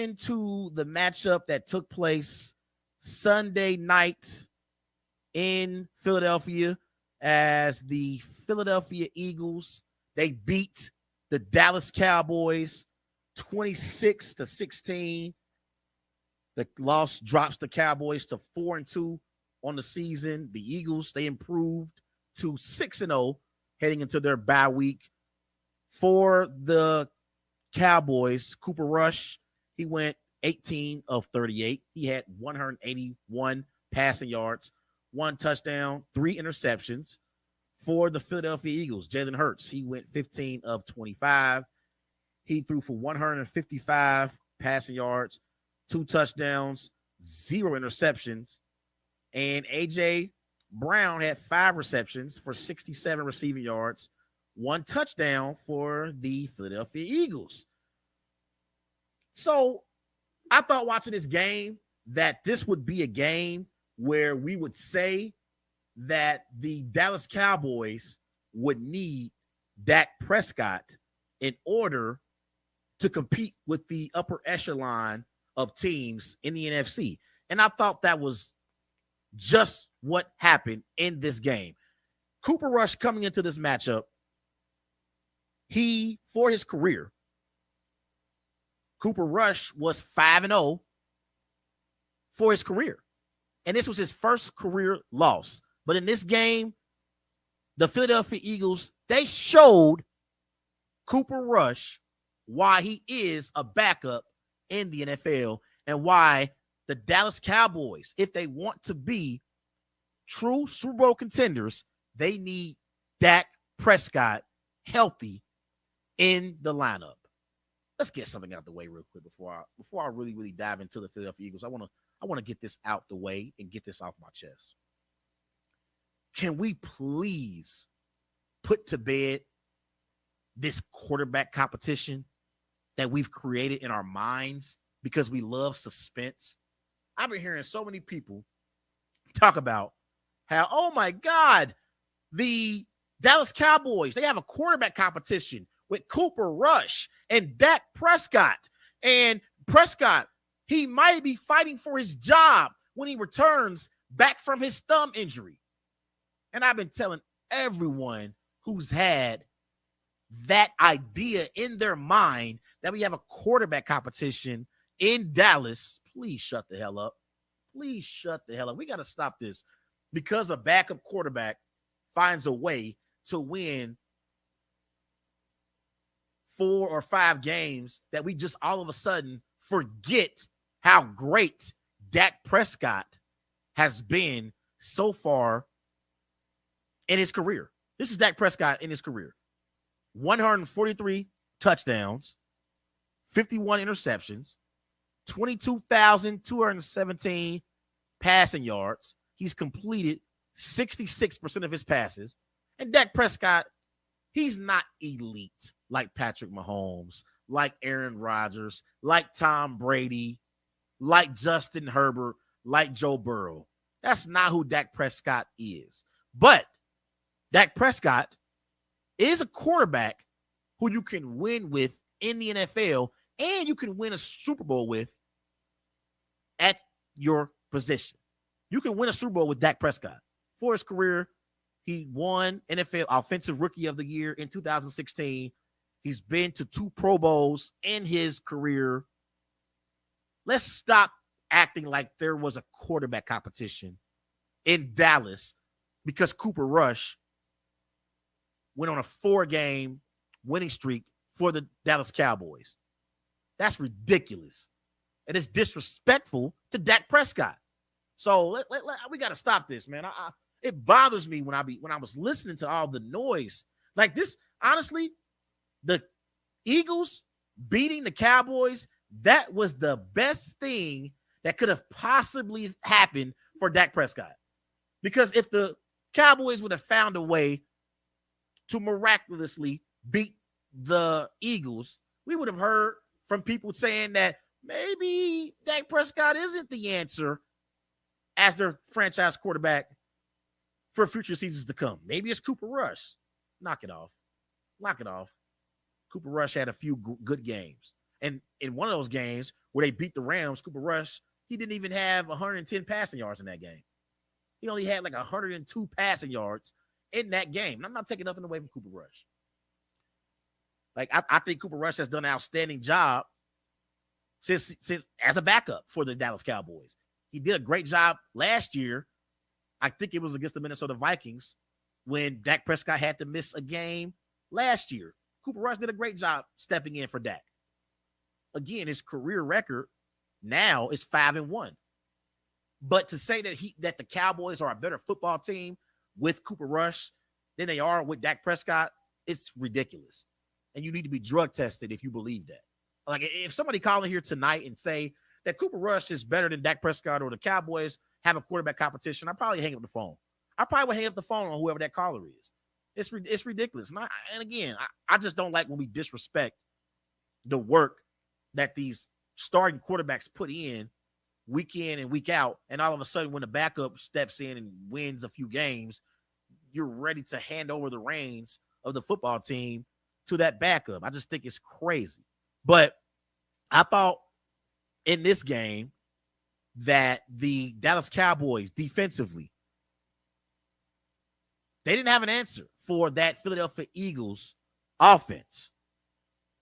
into the matchup that took place Sunday night in Philadelphia as the Philadelphia Eagles, they beat the Dallas Cowboys 26-16. The loss drops the Cowboys to 4-2 on the season. The Eagles, they improved to 6-0 heading into their bye week. For the Cowboys, Cooper Rush, he went 18 of 38. He had 181 passing yards, 1 touchdown, 3 interceptions. For the Philadelphia Eagles, Jalen Hurts, he went 15 of 25. He threw for 155 passing yards, 2 touchdowns, 0 interceptions. And A.J. Brown had 5 receptions for 67 receiving yards, 1 touchdown for the Philadelphia Eagles. So I thought watching this game that this would be a game where we would say that the Dallas Cowboys would need Dak Prescott in order to compete with the upper echelon of teams in the NFC. And I thought that was just what happened in this game. Cooper Rush coming into this matchup, for his career, Cooper Rush was 5-0 for his career. And this was his first career loss. But in this game, the Philadelphia Eagles, they showed Cooper Rush why he is a backup in the NFL and why the Dallas Cowboys, if they want to be true Super Bowl contenders, they need Dak Prescott healthy in the lineup. Let's get something out the way real quick before I really dive into the Philadelphia Eagles. I want to get this out the way and get this off my chest. Can we please put to bed this quarterback competition that we've created in our minds because we love suspense? I've been hearing so many people talk about how, oh my God, the Dallas Cowboys, they have a quarterback competition with Cooper Rush and Dak Prescott. And Prescott, he might be fighting for his job when he returns back from his thumb injury. And I've been telling everyone who's had that idea in their mind that we have a quarterback competition in Dallas, please shut the hell up. Please shut the hell up. We got to stop this because a backup quarterback finds a way to win 4 or 5 games that we just all of a sudden forget how great Dak Prescott has been so far in his career. This is Dak Prescott in his career. 143 touchdowns, 51 interceptions, 22,217 passing yards. He's completed 66% of his passes. And Dak Prescott, he's not elite like Patrick Mahomes, like Aaron Rodgers, like Tom Brady, like Justin Herbert, like Joe Burrow. That's not who Dak Prescott is. But Dak Prescott is a quarterback who you can win with in the NFL and you can win a Super Bowl with at your position. You can win a Super Bowl with Dak Prescott. For his career, he won NFL Offensive Rookie of the Year in 2016. He's been to 2 Pro Bowls in his career. Let's stop acting like there was a quarterback competition in Dallas because Cooper Rush went on a 4-game winning streak for the Dallas Cowboys. That's ridiculous. And it's disrespectful to Dak Prescott. So we got to stop this, man. It bothers me when I was listening to all the noise. Like this, honestly, the Eagles beating the Cowboys, that was the best thing that could have possibly happened for Dak Prescott. Because if the Cowboys would have found a way to miraculously beat the Eagles, we would have heard from people saying that maybe Dak Prescott isn't the answer as their franchise quarterback for future seasons to come. Maybe it's Cooper Rush. Knock it off. Knock it off. Cooper Rush had a few good games. And in one of those games where they beat the Rams, Cooper Rush, he didn't even have 110 passing yards in that game. He only had like 102 passing yards in that game. And I'm not taking nothing away from Cooper Rush. Like, I think Cooper Rush has done an outstanding job since as a backup for the Dallas Cowboys. He did a great job last year. I think it was against the Minnesota Vikings when Dak Prescott had to miss a game last year. Cooper Rush did a great job stepping in for Dak. Again, his career record now is 5-1. But to say that the Cowboys are a better football team with Cooper Rush than they are with Dak Prescott, it's ridiculous. And you need to be drug tested if you believe that. Like, if somebody calling here tonight and say that Cooper Rush is better than Dak Prescott or the Cowboys have a quarterback competition, I'd probably hang up the phone. I probably would hang up the phone on whoever that caller is. It's ridiculous. And again, I just don't like when we disrespect the work that these starting quarterbacks put in and week out, and all of a sudden when the backup steps in and wins a few games, you're ready to hand over the reins of the football team to that backup. I just think it's crazy. But I thought in this game that the Dallas Cowboys defensively, they didn't have an answer for that Philadelphia Eagles offense.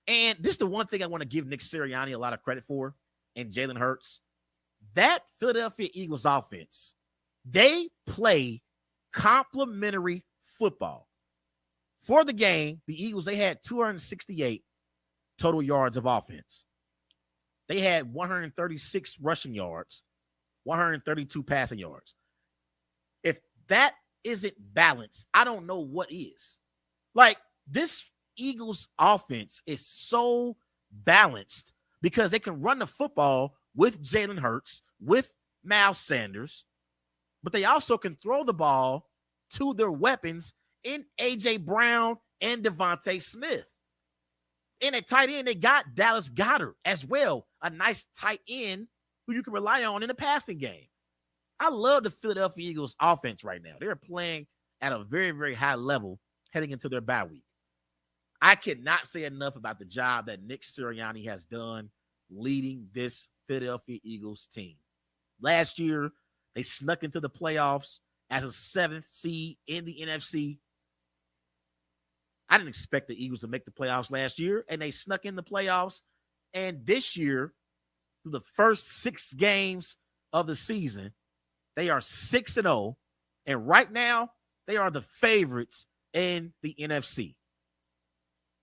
And this is the one thing I want to give Nick Sirianni a lot of credit for, and Jalen Hurts. That Philadelphia Eagles offense, they play complementary football. For the game, the Eagles, they had 268 total yards of offense. They had 136 rushing yards, 132 passing yards. If that isn't balanced, I don't know what is. Like, this Eagles offense is so balanced because they can run the football with Jalen Hurts, with Miles Sanders, but they also can throw the ball to their weapons in A.J. Brown and Devontae Smith. And at tight end, they got Dallas Goedert as well, a nice tight end who you can rely on in the passing game. I love the Philadelphia Eagles offense right now. They're playing at a very, very high level heading into their bye week. I cannot say enough about the job that Nick Sirianni has done leading this Philadelphia Eagles team. Last year, they snuck into the playoffs as a 7th seed in the NFC. I didn't expect the Eagles to make the playoffs last year, and they snuck in the playoffs. And this year, through the first 6 games of the season, they are 6-0. And right now, they are the favorites in the NFC.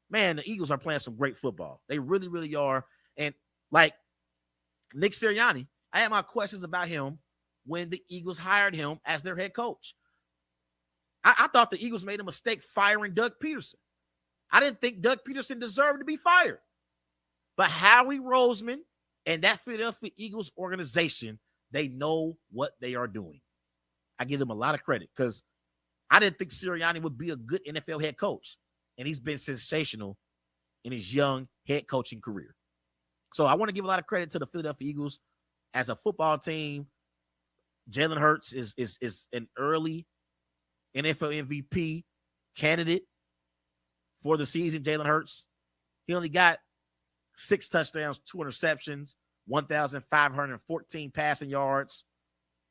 Man, the Eagles are playing some great football. They really, really are. And like Nick Sirianni, I had my questions about him when the Eagles hired him as their head coach. I thought the Eagles made a mistake firing Doug Peterson. I didn't think Doug Peterson deserved to be fired. But Howie Roseman and that Philadelphia Eagles organization, they know what they are doing. I give them a lot of credit because I didn't think Sirianni would be a good NFL head coach. And he's been sensational in his young head coaching career. So I want to give a lot of credit to the Philadelphia Eagles as a football team. Jalen Hurts is an early NFL MVP candidate for the season. Jalen Hurts, he only got 6 touchdowns, 2 interceptions, 1,514 passing yards.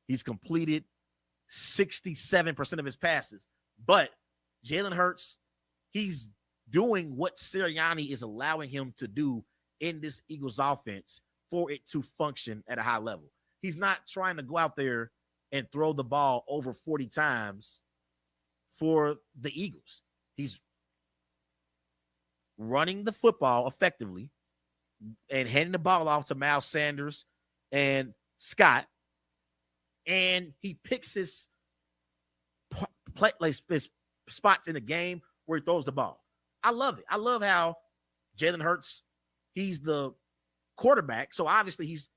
He's completed 67% of his passes. But Jalen Hurts, he's doing what Sirianni is allowing him to do in this Eagles offense for it to function at a high level. He's not trying to go out there and throw the ball over 40 times for the Eagles. He's running the football effectively and handing the ball off to Miles Sanders and Scott. And he picks his spots in the game where he throws the ball. I love it. I love how Jalen Hurts, he's the quarterback. So obviously he's,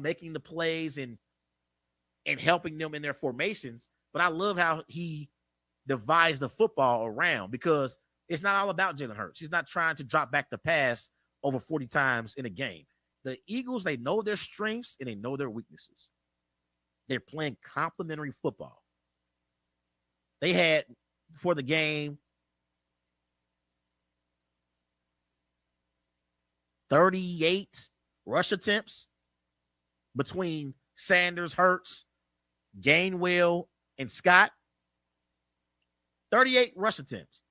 making the plays and helping them in their formations. But I love how he divides the football around because it's not all about Jalen Hurts. He's not trying to drop back the pass over 40 times in a game. The Eagles, they know their strengths and they know their weaknesses. They're playing complementary football. They had, before the game, 38 rush attempts between Sanders, Hurts, Gainwell, and Scott. 38 rush attempts.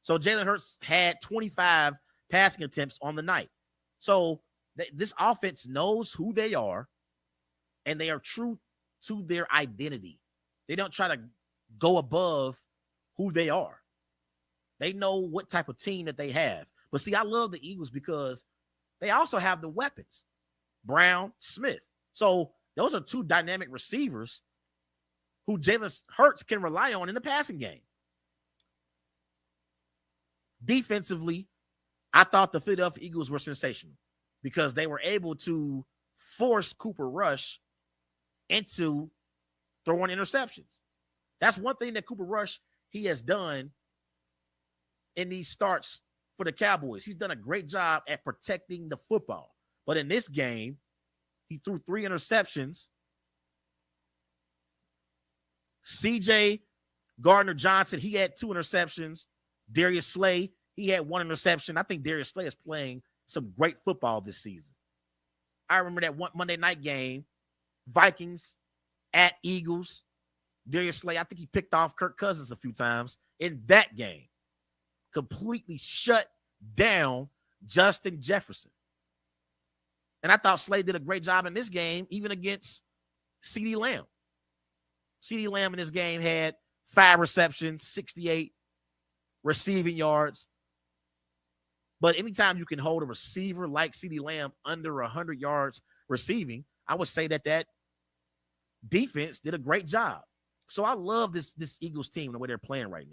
So Jalen Hurts had 25 passing attempts on the night. So this offense knows who they are, and they are true to their identity. They don't try to go above who they are. They know what type of team that they have. But see, I love the Eagles because they also have the weapons, Brown, Smith. So those are two dynamic receivers who Jalen Hurts can rely on in the passing game. Defensively, I thought the Philadelphia Eagles were sensational because they were able to force Cooper Rush into throwing interceptions. That's one thing that Cooper Rush, he has done in these starts for the Cowboys. He's done a great job at protecting the football. But in this game, he threw 3 interceptions. CJ Gardner-Johnson, he had 2 interceptions. Darius Slay, he had 1 interception. I think Darius Slay is playing some great football this season. I remember that one Monday night game, Vikings at Eagles. Darius Slay, I think he picked off Kirk Cousins a few times in that game. Completely shut down Justin Jefferson. And I thought Slay did a great job in this game, even against CeeDee Lamb. CeeDee Lamb in this game had 5 receptions, 68 receiving yards. But anytime you can hold a receiver like CeeDee Lamb under 100 yards receiving, I would say that defense did a great job. So I love this Eagles team and the way they're playing right now.